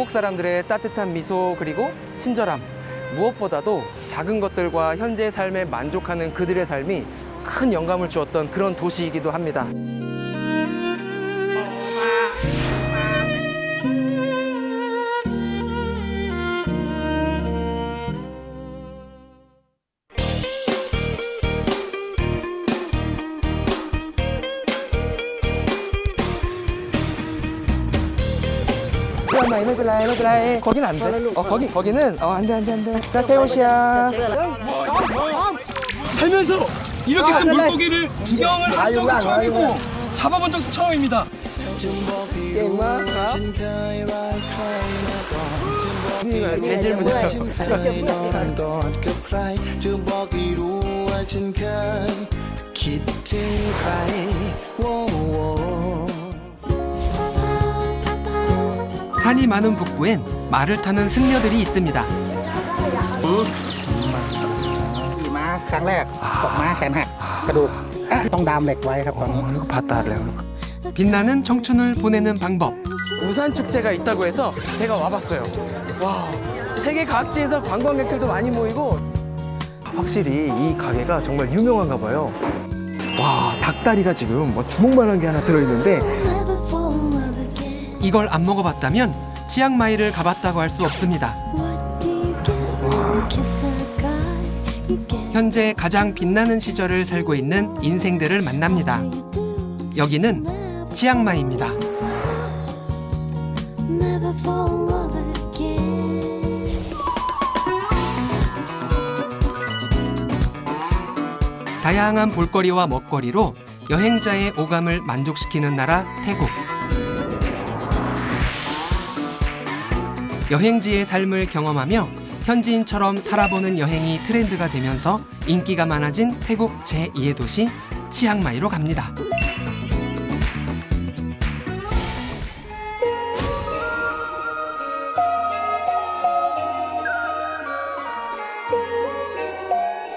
태국 사람들의 따뜻한 미소 그리고 친절함, 무엇보다도 작은 것들과 현재의 삶에 만족하는 그들의 삶이 큰 영감을 주었던 그런 도시이기도 합니다.ไม่เป็นไร 거긴 안 돼. 거기는 안 돼. 나 세호시야. 살면서 이렇게 큰 물고기를 구경을 한 적은 처음이고 잡아본 적도 처음입니다. 게임마. 제 질문이에요. 산이 많은 북부엔 말을 타는 승려들이 있습니다. ขี่ม้าครั้งแรกตกม้าแขนหักกระดูกต้องดามเหล็กไว้ครับตอนนี้ 이거 봤다 할래요. 빛나는 청춘을 보내는 방법. 우산 축제가 있다고 해서 제가 와봤어요. 와, 세계 각지에서 관광객들도 많이 모이고 확실히 이 가게가 정말 유명한가 봐요. 와, 닭다리가 지금 뭐 주먹만한 게 하나 들어있는데 이걸 안 먹어봤다면 치앙마이를 가봤다고 할 수 없습니다. 현재 가장 빛나는 시절을 살고 있는 인생들을 만납니다. 여기는 치앙마이입니다. 다양한 볼거리와 먹거리로 여행자의 오감을 만족시키는 나라 태국. 여행지의 삶을 경험하며 현지인처럼 살아보는 여행이 트렌드가 되면서 인기가 많아진 태국 제2의 도시 치앙마이로 갑니다.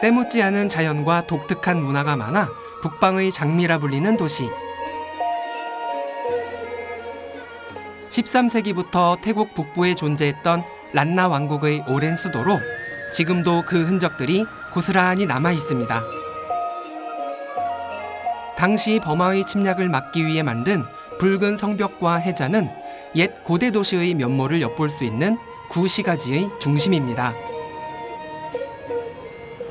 때묻지 않은 자연과 독특한 문화가 많아 북방의 장미라 불리는 도시. 13세기부터 태국 북부에 존재했던 란나 왕국의 오랜 수도로 지금도 그 흔적들이 고스란히 남아 있습니다. 당시 버마의 침략을 막기 위해 만든 붉은 성벽과 해자는 옛 고대 도시의 면모를 엿볼 수 있는 구시가지의 중심입니다.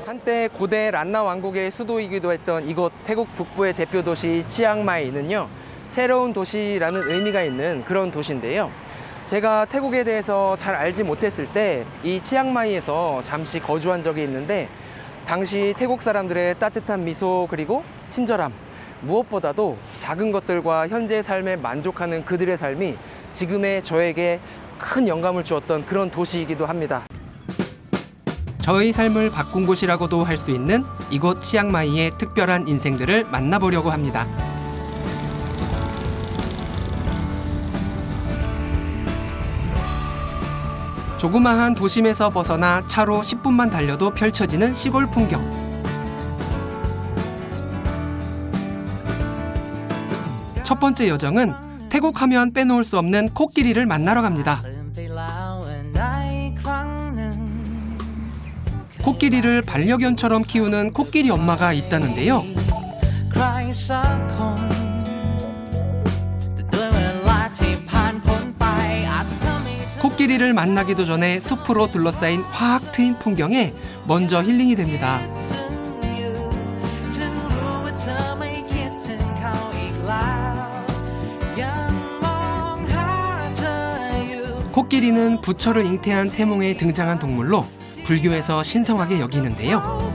한때 고대 란나 왕국의 수도이기도 했던 이곳 태국 북부의 대표 도시 치앙마이는요, 새로운 도시라는 의미가 있는 그런 도시인데요. 제가 태국에 대해서 잘 알지 못했을 때 이 치앙마이에서 잠시 거주한 적이 있는데 당시 태국 사람들의 따뜻한 미소 그리고 친절함, 무엇보다도 작은 것들과 현재의 삶에 만족하는 그들의 삶이 지금의 저에게 큰 영감을 주었던 그런 도시이기도 합니다. 저의 삶을 바꾼 곳이라고도 할 수 있는 이곳 치앙마이의 특별한 인생들을 만나보려고 합니다. 조그마한 도심에서 벗어나 차로 10분만 달려도 펼쳐지는 시골 풍경. 첫 번째 여정은 태국 하면 빼놓을 수 없는 코끼리를 만나러 갑니다. 코끼리를 반려견처럼 키우는 코끼리 엄마가 있다는데요. 코끼리를 만나기도 전에 숲으로 둘러싸인 확 트인 풍경에 먼저 힐링이 됩니다. 코끼리는 부처를 잉태한 태몽에 등장한 동물로 불교에서 신성하게 여기는데요.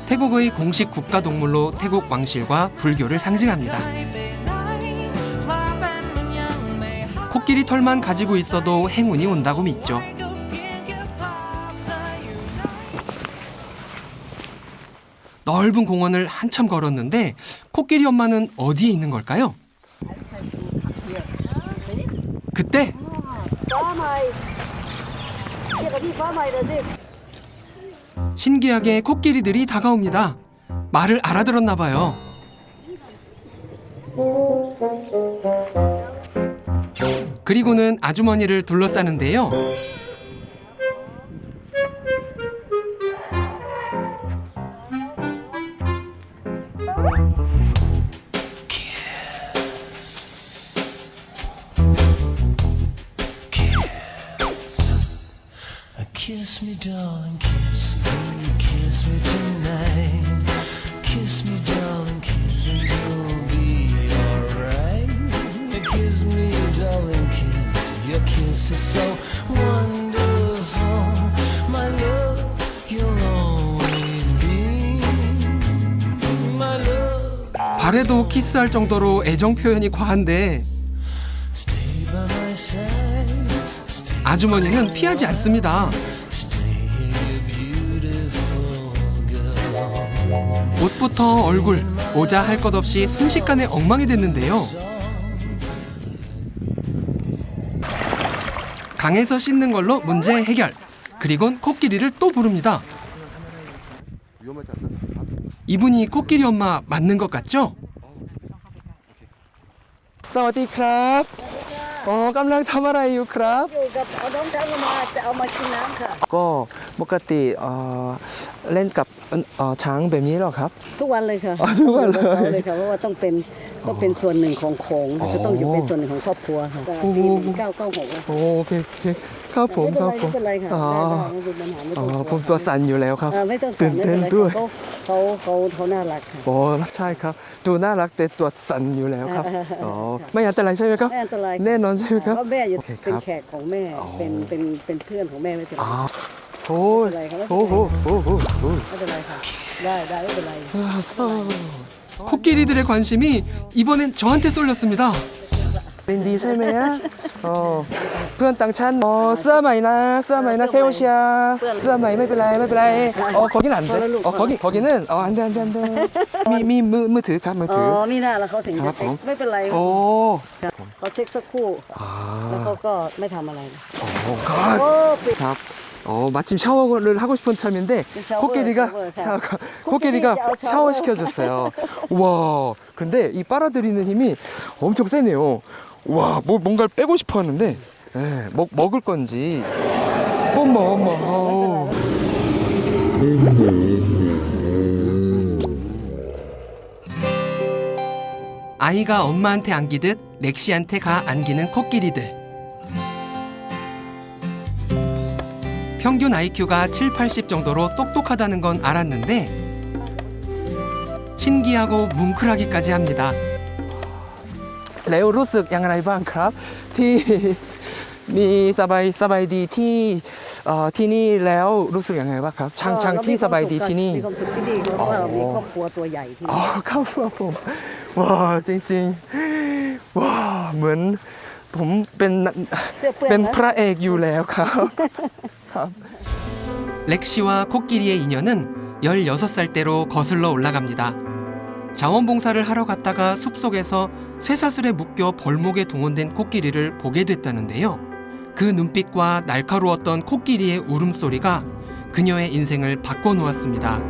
태국의 공식 국가동물로 태국 왕실과 불교를 상징합니다. 코끼리 털만 가지고 있어도 행운이 온다고 믿죠. 넓은 공원을 한참 걸었는데 코끼리 엄마는 어디에 있는 걸까요? 그때 신기하게 코끼리들이 다가옵니다. 말을 알아들었나 봐요. 그리고는 아주머니를 둘러싸는데요. Kiss me, darling, kiss me tonight. Kiss me, darling, kiss and you'll be alright. Kiss me, darling, kiss. Your kiss is so wonderful. My love, you'll always be my love. 발에도 키스할 정도로 애정 표현이 과한데 Stay by my side. Stay, 아주머니는 피하지 않습니다. stay here, beautiful girl. 옷부터 얼굴, 모자 할 것 없이 순식간에 엉망이 됐는데요. 강에서 씻는 걸로 문제 해결. 그리곤 코끼리를 또 부릅니다. 이분이 코끼리 엄마 맞는 것 같죠? สวัสดีครับอ๋อกำลังทำอะไรอยู่ครับ อยู่กับเอาน้องช้างมาจะเอามากินน้ำค่ะ ก็ปกติเล่นกับช้างแบบนี้หรอครับ ทุกวันเลยค่ะ อ๋อทุกวันเลย อยู่กับขาเลยค่ะเพราะว่าต้องเป็นส่วนหนึ่งของโขงจะต้องอยู่เป็นส่วนหนึ่งของครอบครัวค่ะ โอ้โห ปี1996แล้ว โอเคครับผมครับผม ไม่เป็นไรค่ะ อ๋อ ได้ไม่เป็นปัญหาไม่ อ๋ ต้ อ อง ผมตัวสั่นอยู่แล้วครับ ไม่ต้อง ตื่ สั่ น นไม่ เต้ เป็น นไร ด้วย เขาน่ารักค่ะ โอ้ใช่ครับดูน่ารักแต่ตัวสั่นอยู่แล้วครับอ๋อไม่อันตรายใช่ไหมครับ ไม่อันตรายค่ะ แน่นอนใช่ไหมครับ เพราะแม่อยู่ โอเคค เป็น รับ แขกของแม่เป็นเพื่อนของแม่ไม่เป็นไร อ๋อโอ้ย ไม่เป็นไรครับ โอ้โหโอ้โหโอ้โห ไม่เป็นไรค่ะได้ไม่เป็นไร 코끼리들의 관심이 이번엔 저한테 쏠렸습니다. เป็นดีใช่ไหมอะอ๋อเพื่อนต่างชั้นอ๋อเสื้อใหม่นะเสื้อใหม่นะเซลเชียเสื้อใหม่ไม่เป็นไรไม่เป็นไรอ๋อ거기는 안 돼อ๋อ거기는 안 돼 안 돼 안 돼มีมือถือครับมือ อ๋ ถือ อมีหน้าแล้วเขาถึง ครั จะ บ เช็ ผ ค ม ไม่เป็นไร โอ้ เขาเช็คสักครู่ อ่า แล้วเขาก็ไม่ทำอะไร โอ้ก็ โอ้ปิด ครับ마침 샤워를 하고 싶은 참인데 샤워, 코끼리가 샤워. 코끼리가 샤워. 샤워 시켜줬어요. 와, 근데 이 빨아들이는 힘이 엄청 세네요. 와, 뭔가를 빼고 싶어 하는데 먹을 건지 어머. 아이가 엄마한테 안기듯 렉시한테 가 안기는 코끼리들. 평균 IQ가 7, 80 정도로 똑똑하다는 건 알았는데 신기하고 뭉클하기까지 합니다. แล้วรู้สึกอย่างไรบ้างครับที่มีสบายดีที่นี่แล้วรู้สึกยังไงบ้างครับช่างที่สบายดีที่นี่ มีความสุขที่นี่เพราะว่าเรามีครอบครัวตัวใหญ่ที่ อ๋อ นี่ ครับผมว้าจริงๆว้าเหมือนผมเป็น เสื้อเปื้อน เป็น นะ พระเอกอยู่แล้วครับ 렉시와 코끼리의 인연은 16살 때로 거슬러 올라갑니다. 자원봉사를 하러 갔다가 숲속에서 쇠사슬에 묶여 벌목에 동원된 코끼리를 보게 됐다는데요. 그 눈빛과 날카로웠던 코끼리의 울음소리가 그녀의 인생을 바꿔놓았습니다.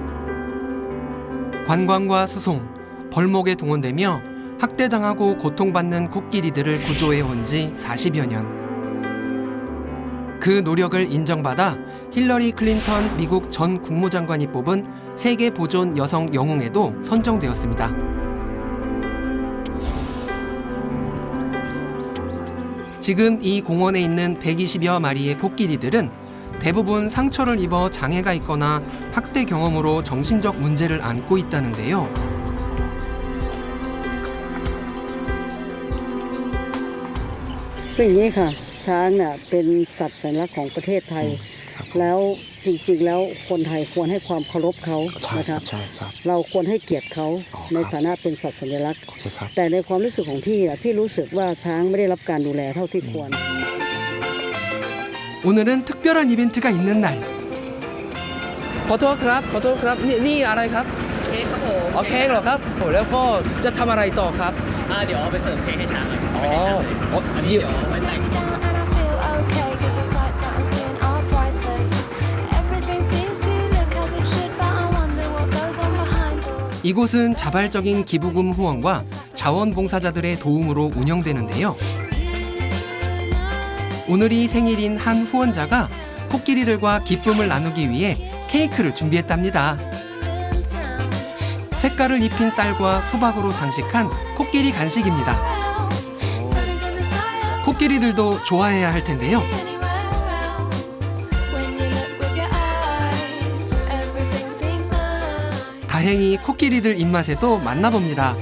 관광과 수송, 벌목에 동원되며 학대당하고 고통받는 코끼리들을 구조해온 지 40여 년. 그 노력을 인정받아 힐러리 클린턴 미국 전 국무장관이 뽑은 세계 보존 여성 영웅에도 선정되었습니다. 지금 이 공원에 있는 120여 마리의 코끼리들은 대부분 상처를 입어 장애가 있거나 학대 경험으로 정신적 문제를 안고 있다는데요. 그러니까 ช้างน่ะเป็นสัตว์สัญลักษณ์ของประเทศไทยแล้วจริงๆแล้วคนไทยควรให้ความเคารพเขานะครับ ใช่ครับ เราควรให้เกียรติเขา อ๋อครับ ในฐานะเป็นสัตว์สัญลักษณ์ โอเคครับ แต่ในความรู้สึกของพี่อ่ะพี่รู้สึกว่าช้างไม่ได้รับการดูแลเท่าที่ควร 오늘은 특별한 이벤트가 있는 날. ขอโทษครับนี่อะไรครับ เค้กครับผม อ๋อเค้กเหรอครับโอ้แล้วก็จะทำอะไรต่อครับ เดี๋ยวเอาไปเสิร์ฟเค้กให้ช้างก่อน อ๋อ อันนี้เดี๋ยวไว้แต่ง And I feel okay 'cause the sights that I'm seeing are priceless. Everything seems to look as it should, but I wonder what goes on behind doors. 이곳은 자발적인 기부금 후원과 자원봉사자들의 도움으로 운영되는데요. 오늘이 생일인 한 후원자가 코끼리들과 기쁨을 나누기 위해 케이크를 준비했답니다. 색깔을 입힌 쌀과 수박으로 장식한 코끼리 간식입니다. 코끼리들도 좋아해야 할 텐데요. 다행히 코끼리들 입맛에도 맞나 봅니다.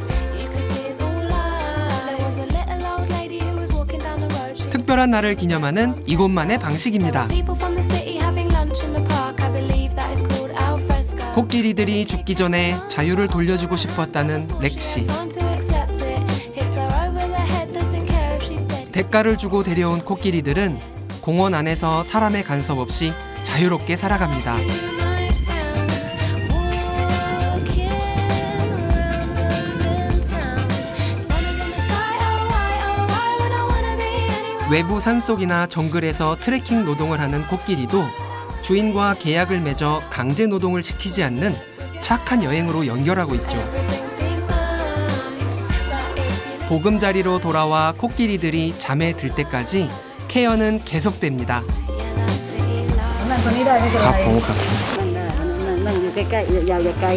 특별한 날을 기념하는 이곳만의 방식입니다. 코끼리들이 죽기 전에 자유를 돌려주고 싶었다는 렉시. 대가를 주고 데려온 코끼리들은 공원 안에서 사람의 간섭 없이 자유롭게 살아갑니다. 외부 산속이나 정글에서 트레킹 노동을 하는 코끼리도 주인과 계약을 맺어 강제 노동을 시키지 않는 착한 여행으로 연결하고 있죠. 보금자리로 돌아와 코끼리들이 잠에 들 때까지 케어는 계속됩니다. นั่งตรงนี้ได้ไม่เป็น ค ไร รับผมครับ นั่งอยู่ใกล้ๆอย่าไกล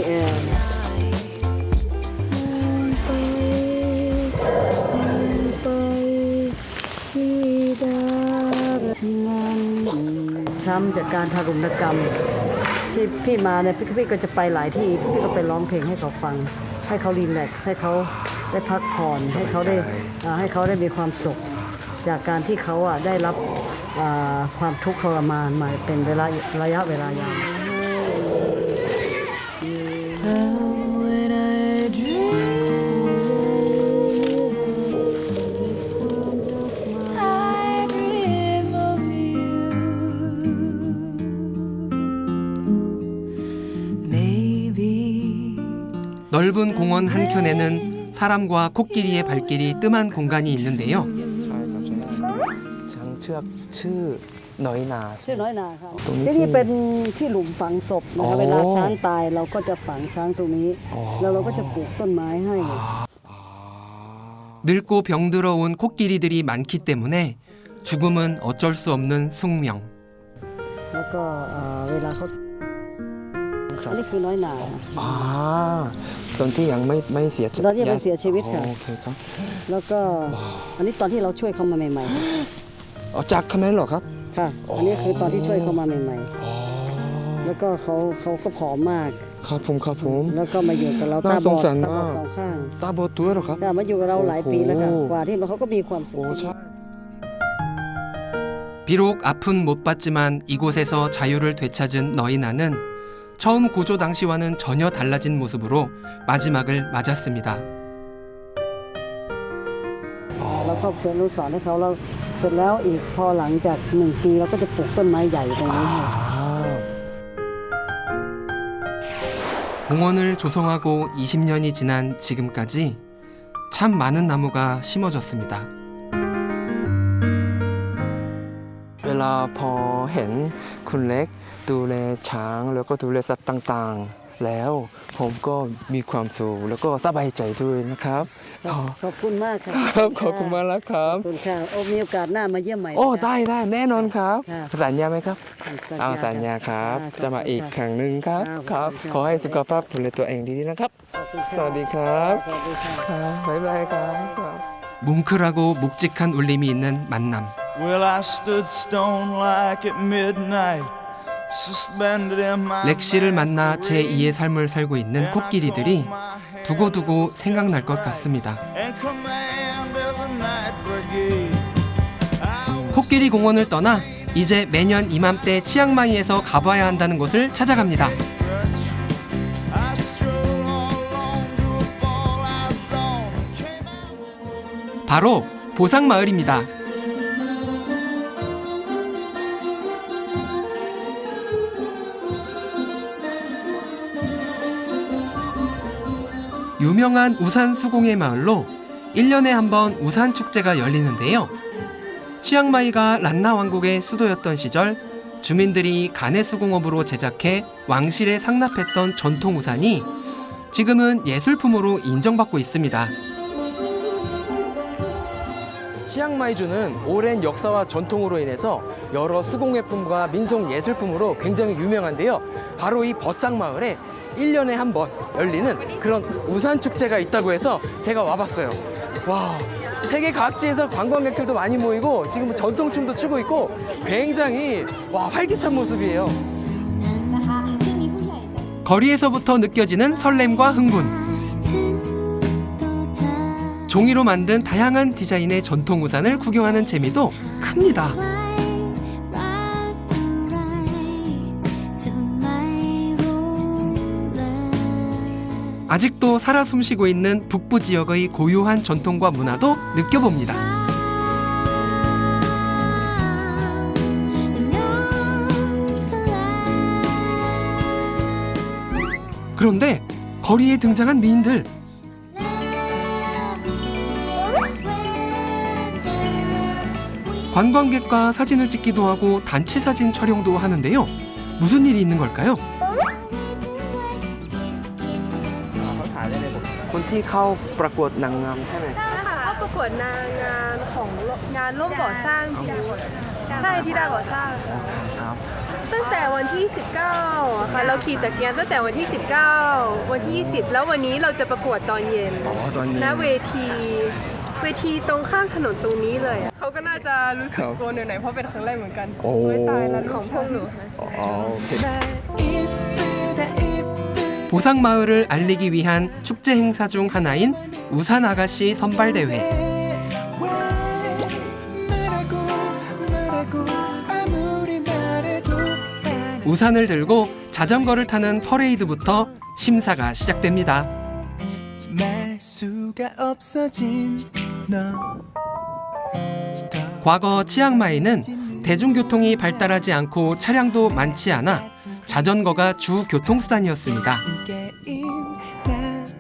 ช้ำจากการทารุณกรรมที่พี่มาเนี่ยพี่ก็จะไปหลายที่พี่ก็ไปร้องเพลงให้เขาฟังให้เขารีแลกซ์ให้เขาได้พักผ่อนให้เขาได้มีความสุขจากการที่เขาได้รับความทุกข์ทรมานมาเป็นระยะเวลายาว 넓은 공원 한켠에는 사람과 코끼리의 발길이 뜸한 공간이 있는데요. ใช่ครับช้างเชือกชื่อน้อยนา ชื่อน้อยนาครับ ตรงนี้ ที่นี่เป็นที่หลุมฝังศพนะคะ อ๋อ เวลาช้างตายเราก็จะฝังช้างตรงนี้ อ๋อ แล้วเราก็จะปลูกต้นไม้ให้ 늙고 병들어 온 코끼리들이 많기 때문에 죽음은 어쩔 수 없는 숙명. แล้วก็เวลาเขาอันนี้คือน้อยนา อ่าตอนที่ยังไม่เสียชีวิต ตอนที่ยังไม่เสียชีวิตค่ะ โอเคครับ แล้วก็อันนี้ตอนที่เราช่วยเขามาใหม่ อ๋อจากเขมรเหรอครับ ๆค่ะ อันนี้คือตอนที่ช่วยเขามาใหม่ๆแล้วก็เขาก็ผอมมาก ครับผมครับผม แล้วก็มาอยู่กับเรา น่า ตา ส บ ง อด สาร ตาบอด มาก สองข้าง ตาบอดด้วยเหรอครับ แต่มาอยู่กับเราหลายปีแล้วค่ะ โอ้โห กว่าที่เขาก็มีความสุข โอ้ใช่ 비록 아픈 못 받지만 이곳에서 자유를 되찾은 너희나는 처음 구조 당시와는 전혀 달라진 모습으로 마지막을 맞았습니다. เราก็เป็นอนุสรณ์ให้เขาเราเสร็จแล้วอีกพอหลังจาก1 ปีเราก็จะปลูกต้นไม้ใหญ่ตรงนี้ให้ 공원을 조성하고 20년이 지난 지금까지 참 많은 나무가 심어졌습니다. เวลาพอเห็นคุณเล็กดูแลช้างแล้วก็ดูแลสัตว์ต่างๆ แล้วผมก็มีความสุขแล้วก็สบายใจด้วยนะครับขอบคุณมากค่ะ ครับขอบคุณมากแล้วครั ข บ อบคุณค่ะโอ้มีโอกาสหน้ามาเยี่ยมใหม่ โอ้ นะคะ ได้แน่นอนครับ ค่ะ สัญญาไหมครับเอาสัญญาครับ จะมาอีกครั้งหนึ่งครับครับ ขอให้สุขภาพดูแลตัวเองดีๆนะครับ ขอบคุณค่ะ สวัสดีครับ สวัสดีค่ะ ครับบ๊ายบายครับ 뭉클하고 묵직한 울림이 있는 만남. Well, I stood stone like at midnight, suspended in my 렉시를 만나 제2의 삶을 살고 있는 코끼리들이 두고두고 생각날 것 같습니다. and commanded the night brigade. 코끼리 공원을 떠나 이제 매년 이맘때 치앙마이에서 가봐야 한다는 곳을 찾아갑니다. I strolled all alone to a fallout zone and came out. 바로 보상마을입니다. 유명한 우산 수공예 마을로 1년에 한 번 우산 축제가 열리는데요. 치앙마이가 란나 왕국의 수도였던 시절 주민들이 가내 수공업으로 제작해 왕실에 상납했던 전통 우산이 지금은 예술품으로 인정받고 있습니다. 치앙마이주는 오랜 역사와 전통으로 인해서 여러 수공예품과 민속 예술품으로 굉장히 유명한데요. 바로 이 버상마을에 1년에 한 번 열리는 그런 우산 축제가 있다고 해서 제가 와봤어요. 와, 세계 각지에서 관광객들도 많이 모이고 지금 전통춤도 추고 있고 굉장히 활기찬 모습이에요. 거리에서부터 느껴지는 설렘과 흥분. 종이로 만든 다양한 디자인의 전통 우산을 구경하는 재미도 큽니다. 아직도 살아 숨쉬고 있는 북부 지역의 고유한 전통과 문화도 느껴봅니다. 그런데 거리에 등장한 미인들. 관광객과 사진을 찍기도 하고 단체 사진 촬영도 하는데요. 무슨 일이 있는 걸까요? คนที่เข้าประกวดนางงามใช่ไหม ใช่ค่ะเข้าประกวดนางงามของงานร่วมก่อสร้างที่ใช่ที่ดาก่อสร้าง ครับ ตั้งแต่วันที่ 19อะค่ะเราขี่จักรยานตั้งแต่วันที่ 19 วันที่ 20 แล้ววันนี้เราจะประกวดตอนเย็น อ๋อตอนนี้ ณเวทีตรงข้างถนนตรงนี้เลยอะเขาก็น่าจะรู้สึกกลัวหน่อยๆเพราะเป็นครั้งแรกเหมือนกัน โอ้ ยตายแล้วของพวกหนู อ๋อโอเค 보상마을을 알리기 위한 축제 행사 중 하나인 우산 아가씨 선발대회. 우산을 들고 자전거를 타는 퍼레이드부터 심사가 시작됩니다. 과거 치앙마이는 대중교통이 발달하지 않고 차량도 많지 않아 자전거가 주 교통수단이었습니다.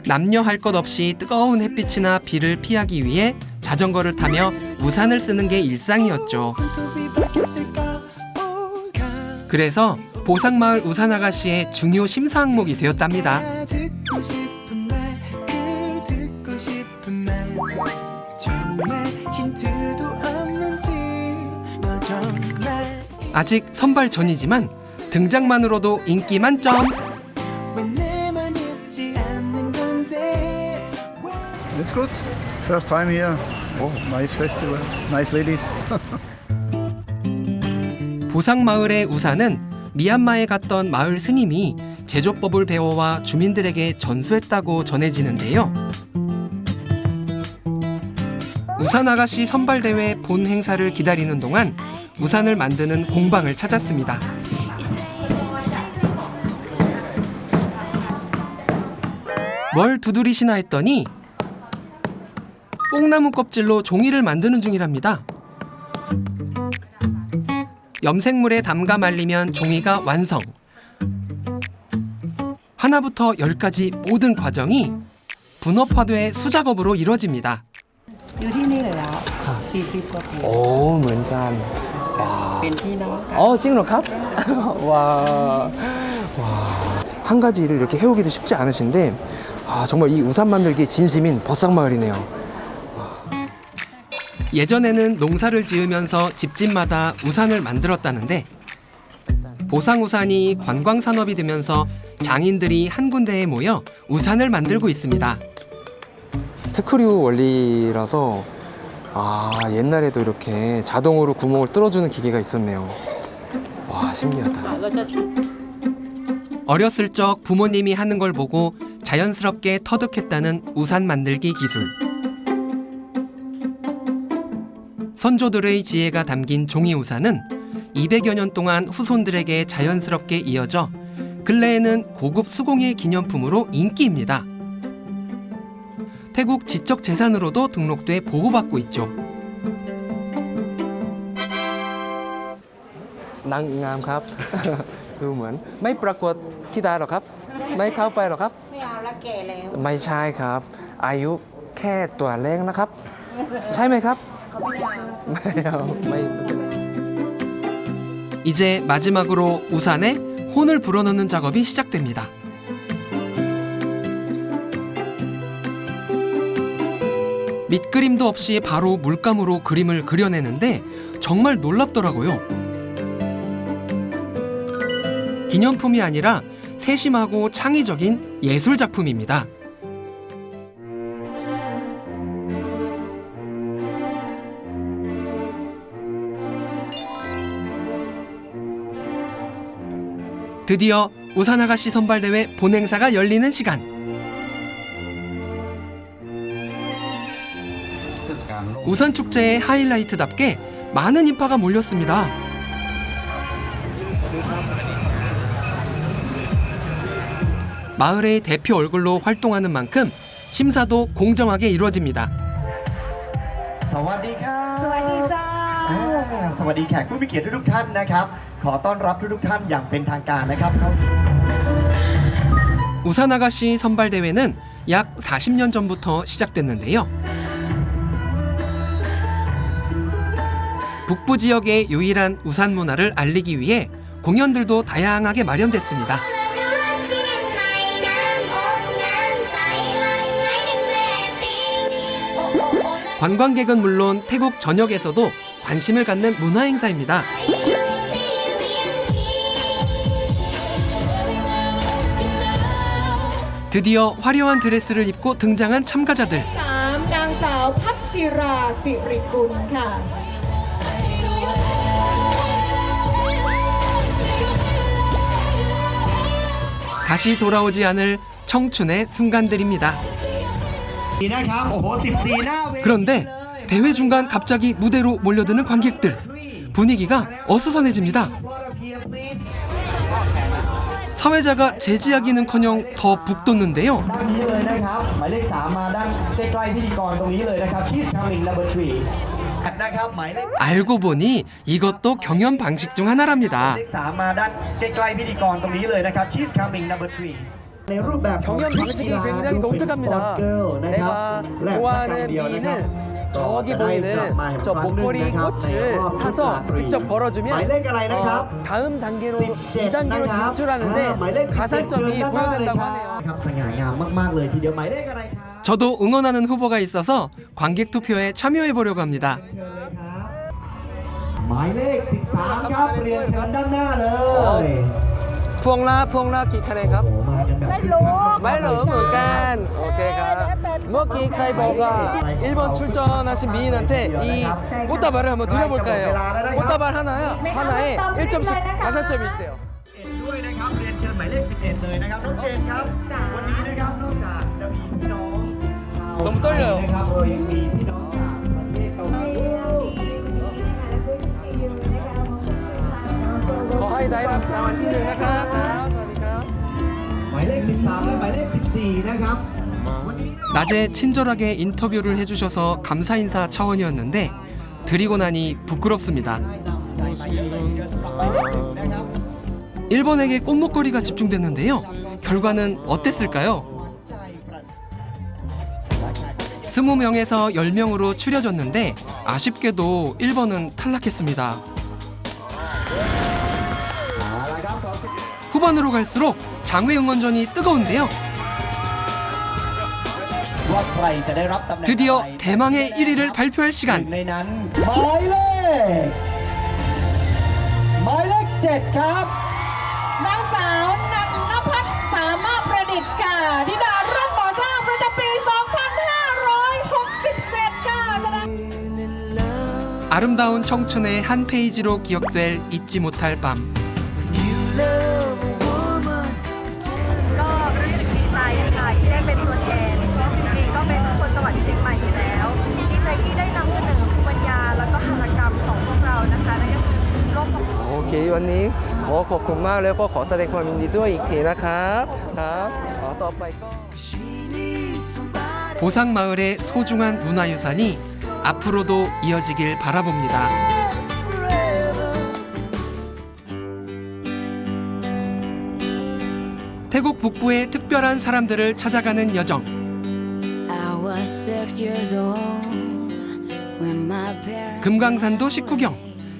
남녀 할 것 없이 뜨거운 햇빛이나 비를 피하기 위해 자전거를 타며 우산을 쓰는 게 일상이었죠. 그래서 보상마을 우산 아가씨의 중요 심사 항목이 되었답니다. 아직 선발 전이지만 등장만으로도 인기 만점! It's good. First time here. Oh, nice festival. Nice ladies. 보상마을의 우산은 미얀마에 갔던 마을 스님이 제조법을 배워와 주민들에게 전수했다고 전해지는데요. 우산 아가씨 선발대회 본 행사를 기다리는 동안 우산을 만드는 공방을 찾았습니다. 뭘 두드리시나 했더니 뽕나무 껍질로 종이를 만드는 중이랍니다. 염색물에 담가 말리면 종이가 완성. 하나부터 10까지 모든 과정이 분업화돼 수작업으로 이루어집니다. อยู่ที่นี่เลยแล้ว40 กว่าปี โอ้เหมือนกัน เป็นพี่น้องกัน 찡그럽 와, 한 가지 일을 이렇게 해오기도 쉽지 않으신데 정말 이 우산 만들기 진심인 버상마을이네요. 예전에는 농사를 지으면서 집집마다 우산을 만들었다는데 보상우산이 관광산업이 되면서 장인들이 한 군데에 모여 우산을 만들고 있습니다. 특허류 원리라서 옛날에도 이렇게 자동으로 구멍을 뚫어주는 기계가 있었네요. 와, 신기하다. 어렸을 적 부모님이 하는 걸 보고 자연스럽게 터득했다는 우산 만들기 기술. 선조들의 지혜가 담긴 종이 우산은 200여 년 동안 후손들에게 자연스럽게 이어져 근래에는 고급 수공예 기념품으로 인기입니다. 태국 지적재산으로도 등록돼 보호받고 있죠. นางงามครับ ดูเหมือนไม่ประกวดธิดาหรอครับ ไม่เข้าไปหรอครับ ไม่เอาละแก่แล้ว ไม่ใช่ครับ อายุแค่ตัวเลขนะครับ ใช่ไหมครับ เขาไม่เอา ไม่เป็นไร 이제 마지막으로 우산에 혼을 불어넣는 작업이 시작됩니다. 밑그림도 없이 바로 물감으로 그림을 그려내는데 정말 놀랍더라고요. 기념품이 아니라 세심하고 창의적인 예술 작품입니다. 드디어 우산아가씨 선발대회 본행사가 열리는 시간. 우산축제의 하이라이트답게 많은 인파가 몰렸습니다. 마을의 대표 얼굴로 활동하는 만큼 심사도 공정하게 이루어집니다. สวัสดีครับสวัสดีจ้าสวัสดีแขกผู้มีเกียรติทุกท่านนะครับขอต้อนรับทุกท่านอย่างเป็นทางการนะครับเข้าสู่ 우산아가씨 선발대회는 약 40년 전부터 시작됐는데요. 북부 지역의 유일한 우산 문화를 알리기 위해 공연들도 다양하게 마련됐습니다. 관광객은 물론 태국 전역에서도 관심을 갖는 문화 행사입니다. 드디어 화려한 드레스를 입고 등장한 참가자들. 3 นางสาวพัชราสิริกุลค่ะ 다시 돌아오지 않을 청춘의 순간들입니다. 그런데 대회 중간 갑자기 무대로 몰려드는 관객들. 분위기가 어수선해집니다. 사회자가 제지하기는커녕 더 북돋는데요. 알고 보니 이것도 경연 방식 중 하나랍니다. 경연 방식이 굉장히 독특합니다. 내가 좋아하는 미인을 저기 보이는 저 목걸이 꽃을 사서 직접 걸어주면 다음 단계로 2단계로 진출하는데 가산점이 부여된다고 하네요. 저도 응원하는 후보가 있어서 관객 투표에 참여해 보려고 합니다. หมายเลข 13 ครับเรียนเชิญด้านหน้าเลย พวงลากี่คะแนนครับ ไม่รู้เหมือนกันโอเคครับเมื่อกี้ใครบอกว่า 1번 출전하신 미인한테 이 꽃다발을 한번 드려볼까 해요. 꽃다발 하나에 1점씩 가산점이 있대요. ด้วยนะครับเรียนเชิญหมายเลข 11 เลยนะครับน้องเจนครับวันนี้นะครับนอกจากจะมีพี่น้องชาว 너무 떨려요. นะครับเรายังมีพี่น้องจากประเทศเกาหลี ขอให้ได้รับรางวัลที่ 1นะครับสวัสดีครับ หมายเลข 13 และหมายเลข 14 นะครับ 낮에 친절하게 인터뷰를 해주셔서 감사 인사 차원이었는데 드리고 나니 부끄럽습니다. 일본에게 꽃목걸이가 집중됐는데요. 결과는 어땠을까요? 20명에서 10명으로 추려졌는데 아쉽게도 1번은 탈락했습니다. 후반으로 갈수록 장외 응원전이 뜨거운데요. 드디어 대망의 1위를 발표할 시간. หมายเลข 7 ครับ นางสาวนันนภัทรสามารถประดิษฐ์ค่ะธิดาร่มก่อสร้างประจำปี 2567 ค่ะ 아름다운 청춘의 한 페이지로 기억될 잊지 못할 밤. ก็รู้สึกดีใจค่ะที่ได้เป็นตัวแทนเพราะจริงๆก็เป็นคนจังหวัดเชียงใหม่อยู่แล้วดีใจที่ได้นำเสนอภูมิปัญญาแล้วก็หัตถกรรมของพวกเรานะคะนั่นก็คือโลกของ โอเควันนี้ขอบคุณมากแล้วก็ขอแสดงความยินดีด้วยอีกทีนะครับต่อไปก็ 보상마을의 소중한 문화유산이 앞으로도 이어지길 바라봅니다. 태국 북부의 특별한 사람들을 찾아가는 여정. 금강산도 식후경,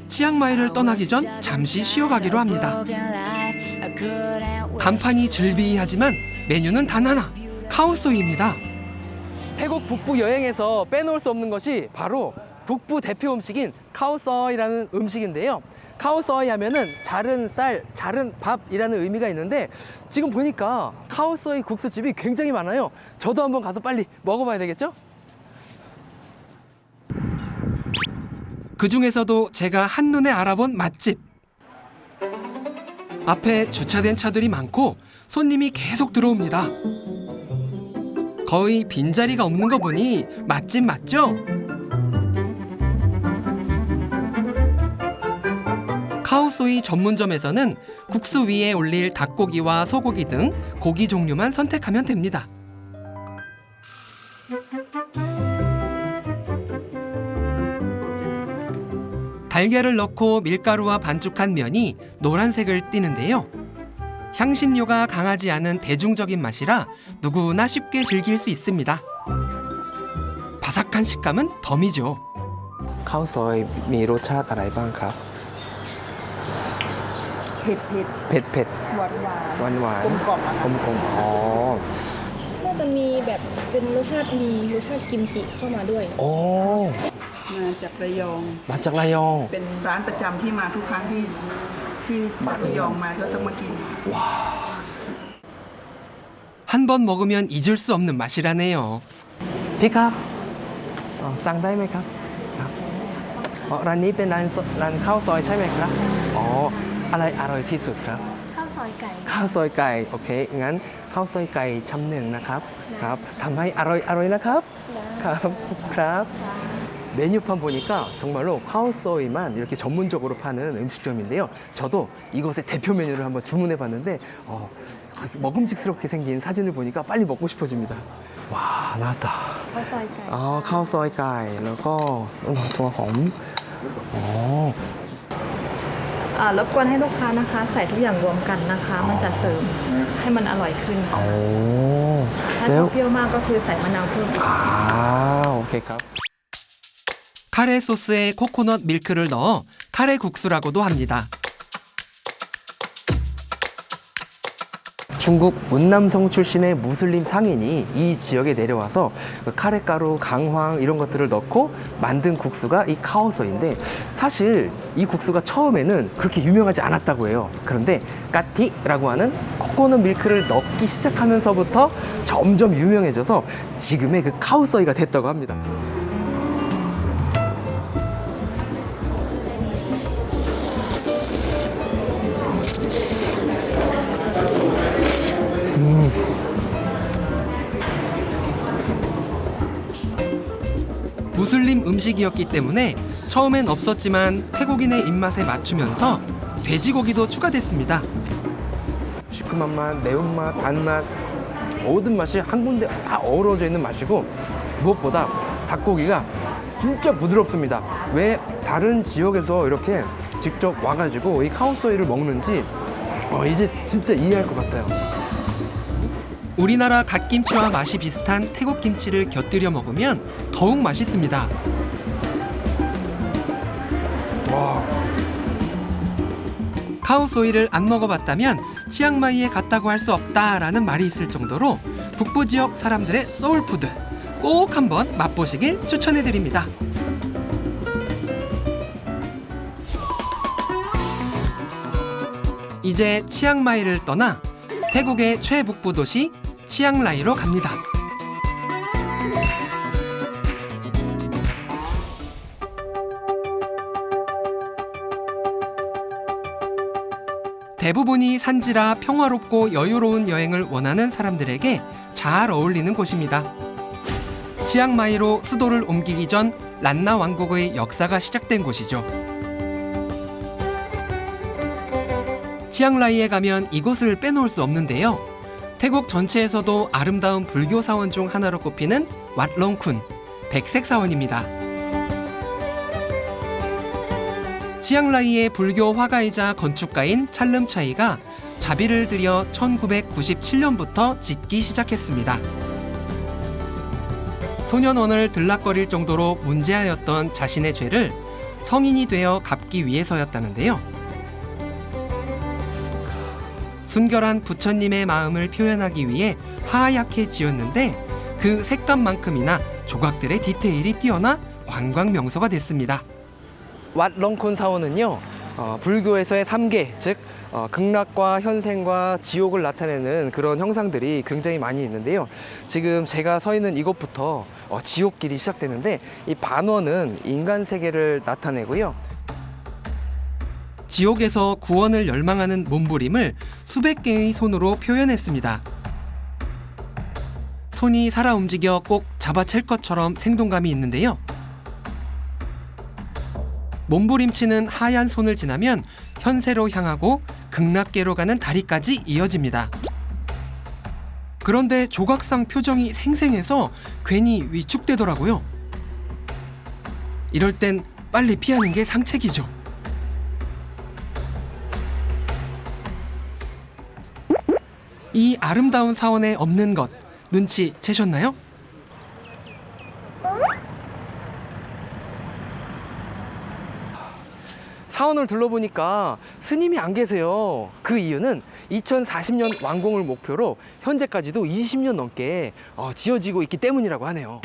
치앙마이를 떠나기 전 잠시 쉬어가기로 합니다. 간판이 즐비하지만 메뉴는 단 하나, 카오소이입니다. 태국 북부 여행에서 빼놓을 수 없는 것이 바로 북부 대표 음식인 카오서이라는 음식인데요. 카오서이 하면은 자른 쌀, 자른 밥이라는 의미가 있는데 지금 보니까 카오서이 국수집이 굉장히 많아요. 저도 한번 가서 빨리 먹어봐야 되겠죠? 그 중에서도 제가 한눈에 알아본 맛집. 앞에 주차된 차들이 많고 손님이 계속 들어옵니다. 거의 빈자리가 없는 거 보니 맛집 맞죠? 카오소이 전문점에서는 국수 위에 올릴 닭고기와 소고기 등 고기 종류만 선택하면 됩니다. 달걀을 넣고 밀가루와 반죽한 면이 노란색을 띠는데요. 향신료가 강하지 않은 대중적인 맛이라 누구나 쉽게 즐길 수 있습니다. 바삭한 식감은 덤이죠. ข้าวซอยมีรสชาติอะไรบ้างครับ เผ็ด เผ็ดเผ็ด หวาน หวานหวาน กลมกล่อมอะค่ะ กลมๆอ๋อ น่าจะมีแบบเป็นรสชาติกิมจิเข้ามาด้วย โอ้ มาจากระยอง มาจากระยอง เป็นร้านประจำที่มาทุกครั้งที่จากระยองมาก็ต้องมากิน 한 번 먹으면 잊을 수 없는 맛이라네요. พี่ครับสั่งได้ไหมครับครับร้านนี้เป็นร้านข้าวซอยใช่ไหมครับอ๋ออะไรอร่อยที่สุดครับ ข้าวซอยไก่ ข้าวซอยไก่โอเคงั้นข้าวซอยไก่ชำหนึ่งนะครับครับทำให้อร่อยนะครับครับ 메뉴판 보니까 정말로 카오소이만 이렇게 전문적으로 파는 음식점인데요. 저도 이곳의 대표 메뉴를 한번 주문해 봤는데 먹음직스럽게 생긴 사진을 보니까 빨리 먹고 싶어집니다. 와, 나왔다. ข้าวซอยไก่ 카오소이 가이, แล้วก็ตัวหอม รบกวนให้ลูกค้านะคะใส่ทุกอย่างรวมกันนะคะ มันจะเสริมให้มันอร่อยขึ้นค่ะถ้าชอบเปรี้ยวมากก็คือใส่มะนาวเพิ่มอีก 오케이ครับ 카레 소스에 코코넛 밀크를 넣어 카레 국수라고도 합니다. 중국 문남성 출신의 무슬림 상인이 이 지역에 내려와서 카레가루, 강황 이런 것들을 넣고 만든 국수가 이 카오소인데 사실 이 국수가 처음에는 그렇게 유명하지 않았다고 해요. 그런데 까티라고 하는 코코넛 밀크를 넣기 시작하면서부터 점점 유명해져서 지금의 그 카오소이가 됐다고 합니다. 무슬림 음식이었기 때문에 처음엔 없었지만 태국인의 입맛에 맞추면서 돼지고기도 추가됐습니다. 시큼한 맛, 매운맛, 단맛 모든 맛이 한 군데 다 어우러져 있는 맛이고 무엇보다 닭고기가 진짜 부드럽습니다. 왜 다른 지역에서 이렇게 직접 와가지고 이 카오소이를 먹는지 이제 진짜 이해할 것 같아요. 우리나라 갓김치와 맛이 비슷한 태국 김치를 곁들여 먹으면 더욱 맛있습니다. 와. 카오소이를 안 먹어봤다면 치앙마이에 갔다고 할 수 없다라는 말이 있을 정도로 북부 지역 사람들의 소울푸드 꼭 한번 맛보시길 추천해드립니다. 이제 치앙마이를 떠나 태국의 최북부 도시 치앙라이로 갑니다. 대부분이 산지라 평화롭고 여유로운 여행을 원하는 사람들에게 잘 어울리는 곳입니다. 치앙마이로 수도를 옮기기 전 란나 왕국의 역사가 시작된 곳이죠. 치앙라이에 가면 이곳을 빼놓을 수 없는데요. 태국 전체에서도 아름다운 불교 사원 중 하나로 꼽히는 왓롱쿤, 백색 사원입니다. 치앙라이의 불교 화가이자 건축가인 찰름차이가 자비를 들여 1997년부터 짓기 시작했습니다. 소년원을 들락거릴 정도로 문제하였던 자신의 죄를 성인이 되어 갚기 위해서였다는데요. 순결한 부처님의 마음을 표현하기 위해 하얗게 지었는데 그 색감만큼이나 조각들의 디테일이 뛰어나 관광 명소가 됐습니다. 왓 렁콘 사원은요, 불교에서의 3계, 즉 극락과 현생과 지옥을 나타내는 그런 형상들이 굉장히 많이 있는데요. 지금 제가 서 있는 이곳부터 지옥길이 시작되는데, 이 반원은 인간 세계를 나타내고요. 지옥에서 구원을 열망하는 몸부림을 수백 개의 손으로 표현했습니다. 손이 살아 움직여 꼭 잡아챌 것처럼 생동감이 있는데요. 몸부림치는 하얀 손을 지나면 현세로 향하고 극락계로 가는 다리까지 이어집니다. 그런데 조각상 표정이 생생해서 괜히 위축되더라고요. 이럴 땐 빨리 피하는 게 상책이죠. 이 아름다운 사원에 없는 것 눈치채셨나요? 사원을 둘러보니까 스님이 안 계세요. 그 이유는 2040년 완공을 목표로 현재까지도 20년 넘게 지어지고 있기 때문이라고 하네요.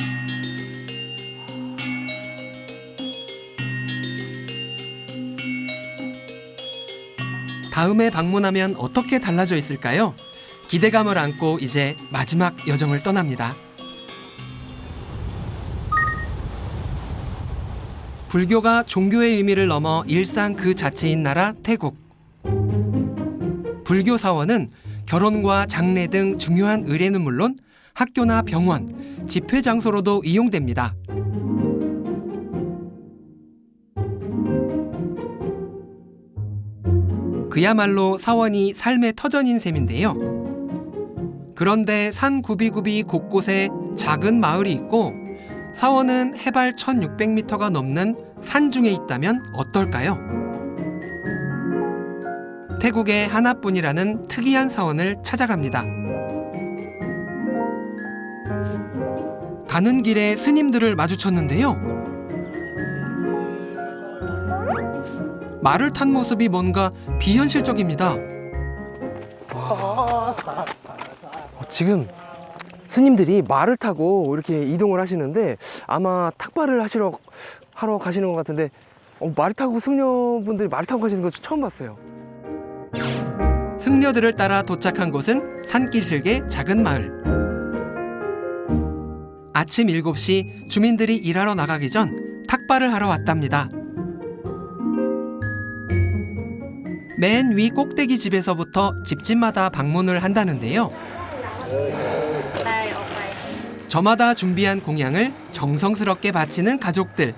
다음에 방문하면 어떻게 달라져 있을까요? 기대감을 안고 이제 마지막 여정을 떠납니다. 불교가 종교의 의미를 넘어 일상 그 자체인 나라 태국. 불교 사원은 결혼과 장례 등 중요한 의례는 물론 학교나 병원, 집회 장소로도 이용됩니다. 그야말로 사원이 삶의 터전인 셈인데요. 그런데 산 구비구비 곳곳에 작은 마을이 있고 사원은 해발 1600m가 넘는 산중에 있다면 어떨까요? 태국의 하나뿐이라는 특이한 사원을 찾아갑니다. 가는 길에 스님들을 마주쳤는데요. 말을 탄 모습이 뭔가 비현실적입니다. 지금 스님들이 말을 타고 이렇게 이동을 하시는데 아마 탁발을 하러 가시는 것 같은데 말 타고 승려분들이 말 타고 가시는 거 처음 봤어요. 승려들을 따라 도착한 곳은 산길 슬개 작은 마을. 아침 7시 주민들이 일하러 나가기 전 탁발을 하러 왔답니다. 맨 위 꼭대기 집에서부터 집집마다 방문을 한다는데요. 저마다 준비한 공양을 정성스럽게 바치는 가족들.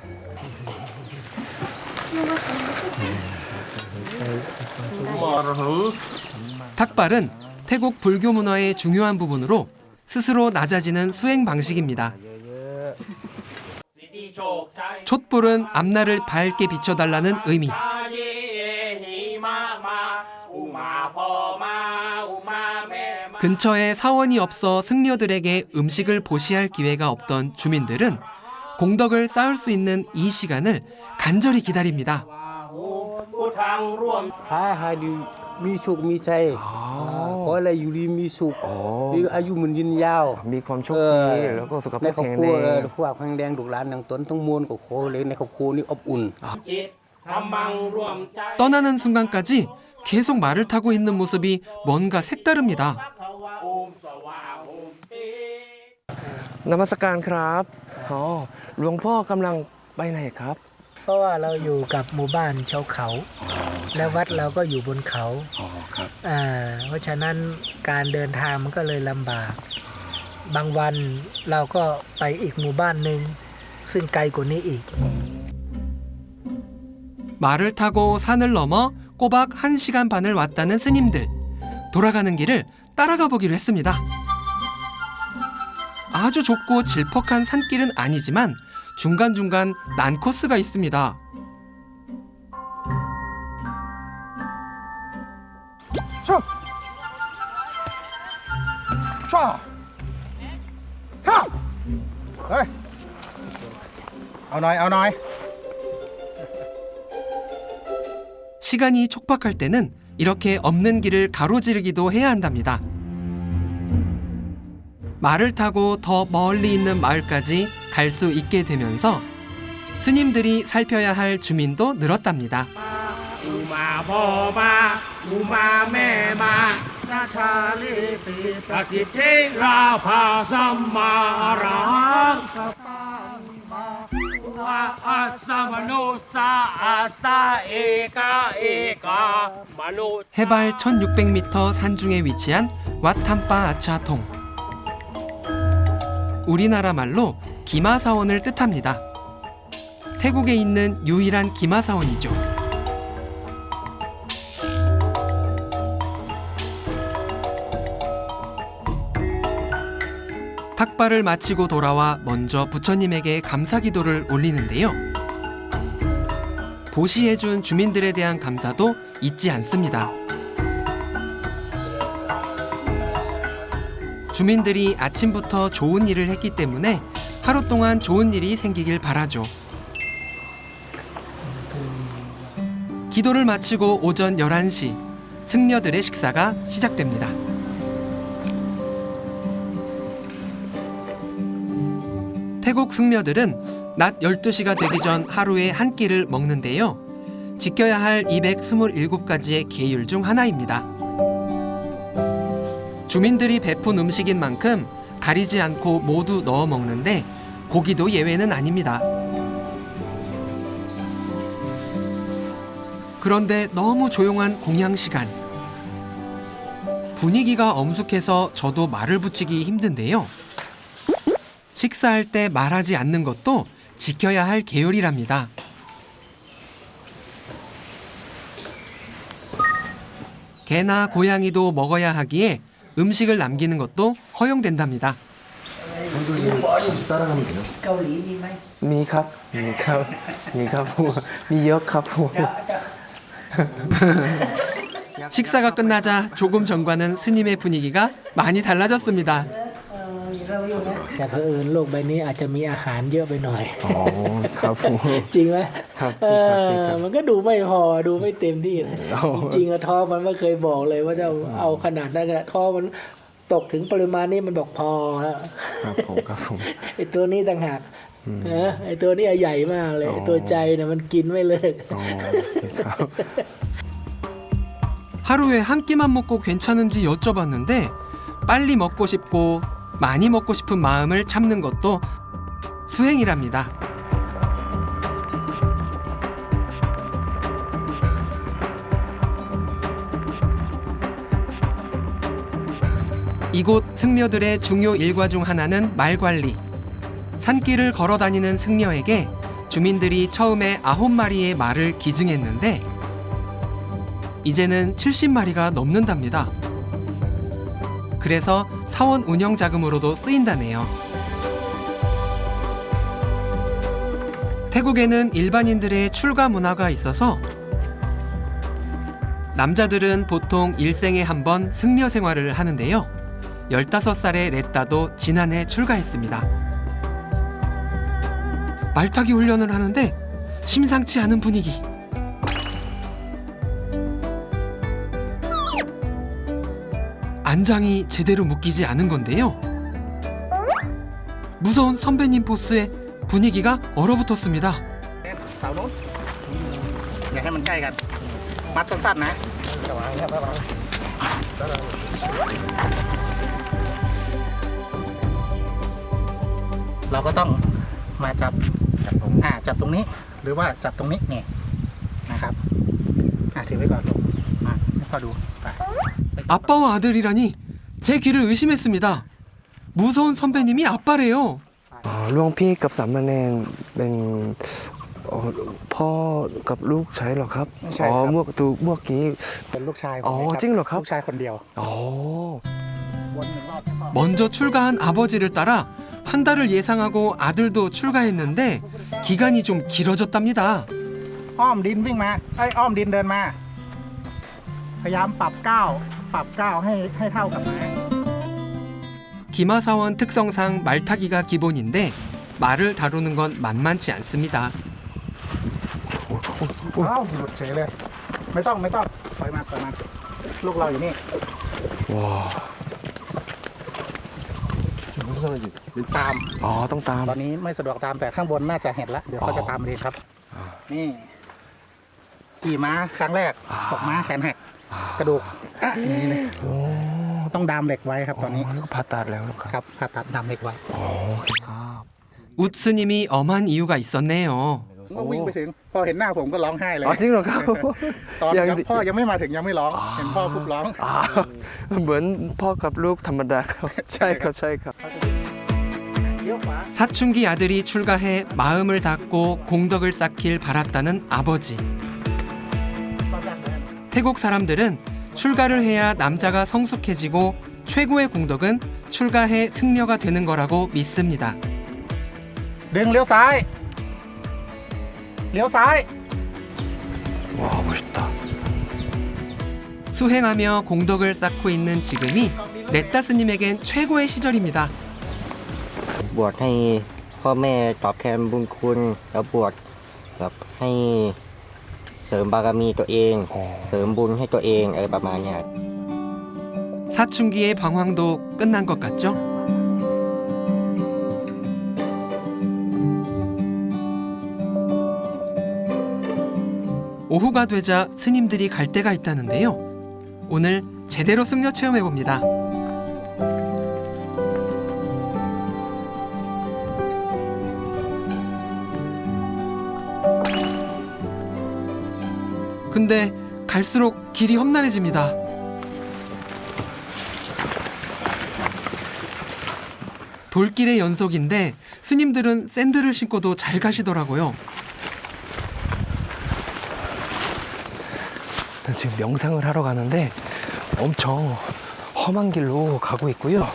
탁발은 태국 불교 문화의 중요한 부분으로 스스로 낮아지는 수행 방식입니다. 촛불은 앞날을 밝게 비춰달라는 의미. 근처에 사원이 없어 승려들에게 음식을 보시할 기회가 없던 주민들은 공덕을 쌓을 수 있는 이 시간을 간절히 기다립니다. 떠나는 순간까지 계속 말을 타고 있는 모습이 뭔가 색다릅니다. 나마스간ครับหลวงพ่อกำลังไปไหนครับ เพราะว่าเราอยู่กับหมู่บ้านชาวเขาและวัดเราก็อยู่บนเขาเพราะฉะนั้นการเดินทางมันก็เลยลำบากบางวันเราก็ไปอีกหมู่บ้านหนึ่งซึ่งไกลกว่านี้อีก 말을 타고 산을 넘어 꼬박 1시간 반을 왔다는 스님들. 돌아가는 길을 따라가 보기로 했습니다. 아주 좁고 질퍽한 산길은 아니지만 중간중간 난코스가 있습니다. 자! 자! 하! Đây. Ao nói. 시간이 촉박할 때는 이렇게 없는 길을 가로지르기도 해야 한답니다. 말을 타고 더 멀리 있는 마을까지 갈 수 있게 되면서 스님들이 살펴야 할 주민도 늘었답니다. 해발 1600m 산중에 위치한 왓탐바 아차통. 우리나라 말로 기마사원을 뜻합니다. 태국에 있는 유일한 기마사원이죠. 탁발을 마치고 돌아와 먼저 부처님에게 감사기도를 올리는데요. 보시해준 주민들에 대한 감사도 잊지 않습니다. 주민들이 아침부터 좋은 일을 했기 때문에 하루 동안 좋은 일이 생기길 바라죠. 기도를 마치고 오전 11시 승려들의 식사가 시작됩니다. 태국 승려들은 낮 12시가 되기 전 하루에 한 끼를 먹는데요. 지켜야 할 227가지의 계율 중 하나입니다. 주민들이 베푼 음식인 만큼 가리지 않고 모두 넣어 먹는데 고기도 예외는 아닙니다. 그런데 너무 조용한 공양 시간. 분위기가 엄숙해서 저도 말을 붙이기 힘든데요. 식사할 때 말하지 않는 것도 지켜야 할 계율이랍니다. 개나 고양이도 먹어야 하기에 음식을 남기는 것도 허용된답니다. 따라가면 돼요. 미캅, 미캅, 미캅, 미역캅. 식사가 끝나자 조금 전과는 스님의 분위기가 많이 달라졌습니다. แต่เผอิญโลกใบนี้อาจจะมีอาหารเยอะไปหน่อย อ๋อครับผม จริงไหม ครับจริงครับจริงครับ มันก็ดูไม่พอดูไม่เต็มที่นะ อ๋อ จริงๆอะท้อมันไม่เคยบอกเลยว่าจะเอาขนาดนั้นนะท้อมันตกถึงปริมาณนี้มันบอกพอแล้ว ครับผมครับผม ไอ้ตัวนี้ต่างหากไอ้ตัวนี้ใหญ่มากเลยไอ้ตัวใจเนี่ยมันกินไม่เลิก อ๋อครับ 하루에 한 끼만 먹고 괜찮은지 여쭤봤는데 빨리 먹고 싶고 많이 먹고 싶은 마음을 참는 것도 수행이랍니다. 이곳 승려들의 중요 일과 중 하나는 말 관리. 산길을 걸어 다니는 승려에게 주민들이 처음에 9마리의 말을 기증했는데 이제는 70마리가 넘는답니다. 그래서 사원 운영 자금으로도 쓰인다네요. 태국에는 일반인들의 출가 문화가 있어서 남자들은 보통 일생에 한 번 승려 생활을 하는데요. 15살의 레따도 지난해 출가했습니다. 말타기 훈련을 하는데 심상치 않은 분위기. 안장이 제대로 묶이지 않은 건데요. 무서운 선배님 보스의 분위기가 얼어붙었습니다. เสาโน้นอย่าให้มันใกล้กันมัดสั้นๆนะเราก็ต้องมาจับตรงนี้หรือว่าจับตรงนี้นี่นะครับถือไว้ก่อนให้พ่อดูไป 아빠와 아들이라니 제 귀를 의심했습니다. 무서운 선배님이 아빠래요. หลวงพี่กับสามเณรเป็นพ่อกับลูกใช่หรอครับ ไม่ใช่ครับ เมื่อกี้ เป็นลูกชายผม อ๋อ เงครับ จริงเหรอครับ ลูกชายคนเดียว อ๋อ วนหนึ่งรอบให้พ่อ 먼저 출가한 아버지를 따라 한 달을 예상하고 아들도 출가했는데 기간이 좀 길어졌답니다. อ้อมดินวิ่งมาอ้อมดินเดินมาพยายามปรับก้าวให้เท่ากับม้า 기마사원 특성상 말타기가 기본인데 말을 다루는 건 만만치 않습니다. อ้าวหลุดเฉยเลยไม่ต้องปล่อยมาลูกเราอยู่นี่ 와. ตาม อ๋อต้องตาม ตอนนี้ไม่สะดวกตามแต่ข้างบนน่าจะเห็นแล้วเดี๋ยวเขาจะตามมาเองครับนี่ขี่ม้าครั้งแรกตกม้าแขนหักกระดูกนี่เลยต้องดามเหล็กไว้ครับตอนนี้ ผ่าตัดแล้วครับ ผ่าตัดดามเหล็กไว้ 우스님이 엄한 이유가 있었네요. ก็วิ่งไปถึงพอเห็นหน้าผมก็ร้องไห้เลย อ๋อจริงเหรอครับ ตอนพ่อยังไม่มาถึงยังไม่ร้องเห็นพ่อปุ๊บร้อง เหมือนพ่อกับลูกธรรมดาครับใช่ครับใช่ครับ 사춘기 아들이 출가해 마음을 닫고 공덕을 쌓길 바랐다는 아버지. 태국 사람들은 출가를 해야 남자가 성숙해지고 최고의 공덕은 출가해 승려가 되는 거라고 믿습니다. ดึงเลี้ยวซ้ายเลี้ยวซ้าย 와 멋있다. 수행하며 공덕을 쌓고 있는 지금이 렛다 스님에겐 최고의 시절입니다. บวชให้พ่อแม่ตอบแทนบุญคุณแล้วบวชแบบให้เสริมบารมีตัวเองเสริมบุญให้ตัวเองประมาณเนี้ย 사춘기의 방황도 끝난 것 같죠? 오후가 되자 스님들이 갈 때가 있다는데요. 오늘 제대로 승려 체험해봅니다. 근데 갈수록 길이 험난해집니다. 돌길의 연속인데 스님들은 샌들을 신고도 잘 가시더라고요. 지금 명상을 하러 가는데 엄청 험한 길로 가고 있고요.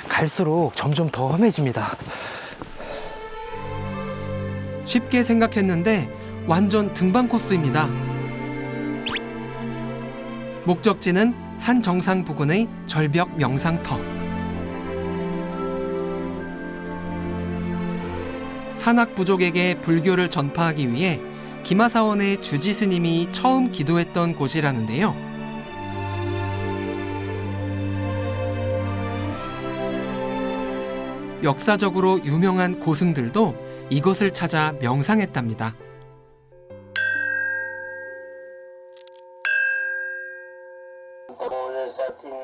갈수록 점점 더 험해집니다. 쉽게 생각했는데 완전 등반 코스입니다. 목적지는 산 정상 부근의 절벽 명상터. 산악 부족에게 불교를 전파하기 위해 기마사원의 주지 스님이 처음 기도했던 곳이라는데요. 역사적으로 유명한 고승들도 이곳을 찾아 명상했답니다.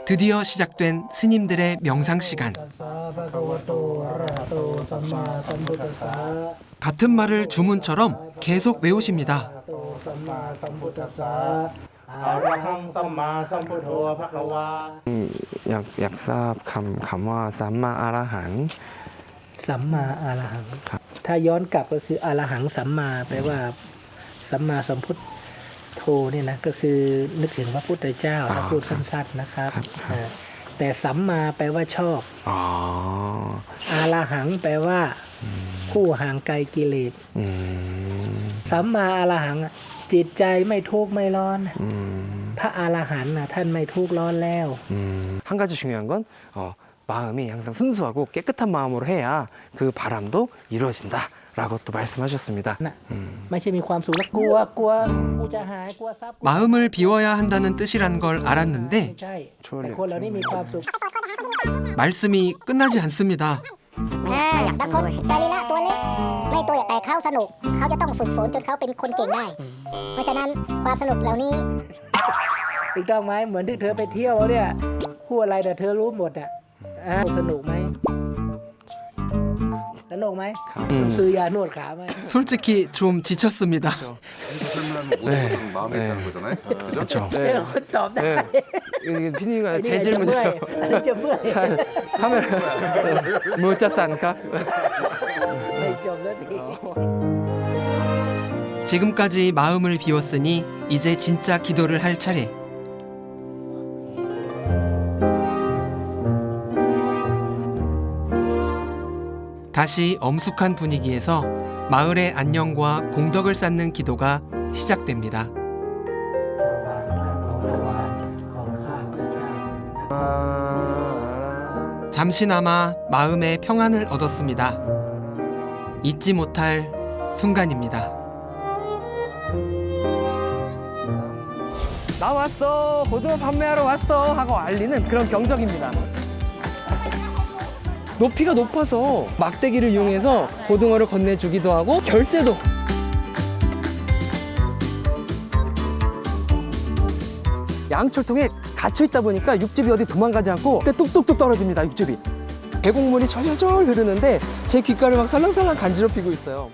드디어 시작된 스님들의 명상 시간. 같은 말을 주문처럼 계속 외우십니다.อยากทราบคำว่าสัมมาอรหัง สัมมาอรหังถ้าย้อนกลับก็คืออรหังสัมมาแปลว่าสัมมาสัมพุทโธเนี่ยนะก็คือนึกถึงพระพุทธเจ้าถ้าพูดสั้นๆนะครับแต่สัมมาแปลว่าชอบอรหังแปลว่าผู้ห่างไกลกิเลสสัมมาอรหังจิตใจไม่ทุกข์ไม่ร้อนพระอรหันต์ท่านไม่ทุกข์ร้อนแล้ว 한 가지 중요한 건 마음이 항상 순수하고 깨끗한 마음으로 해야 그 바람도 이루어진다 라고 또 말씀하셨습니다. ไม่ใช่มีความสุขแล้วกลัวกูจะหายกลัวทรัพย์ 마음을 비워야 한다는 뜻이란 걸 알았는데 ใช่แต่คนเหล่านี้มีความสุข 말씀이 끝나지 않습니다. อยากได้คนสรีระตัวเล็กไม่ตัวใหญ่แต่เขาสนุกเขาจะต้องฝึกฝนจนเขาเป็นคนเก่งได้ เพราะฉะนั้นความสนุกเหล่านี้ ถูกต้องไหมเหมือนที่เธอไปเที่ยวเนี่ยพูดอะไรแต่เธอรู้หมดอ่ะสนุกไหมสนุกไหมซื้อยานวดขาไหม 솔직히 좀 지쳤습니다. 그렇죠. เจอคนตอบได้ 피디가 제 질문이에요. จะเมื่อย 카메라 무자산가? ไม่จบแล้วที 지금까지 마음을 비웠으니 이제 진짜 기도를 할 차례. 다시 엄숙한 분위기에서 마을의 안녕과 공덕을 쌓는 기도가 시작됩니다. 잠시나마 마음의 평안을 얻었습니다. 잊지 못할 순간입니다. 나 왔어 고등어 판매하러 왔어 하고 알리는 그런 경적입니다. 높이가 높아서 막대기를 이용해서 고등어를 건네주기도 하고 결제도. 양철통에 갇혀 있다 보니까 육즙이 어디 도망가지 않고 그때 뚝뚝뚝 떨어집니다. 육즙이. 계곡물이 절절절 흐르는데 제 귓가를 막 살랑살랑 간지럽히고 있어요.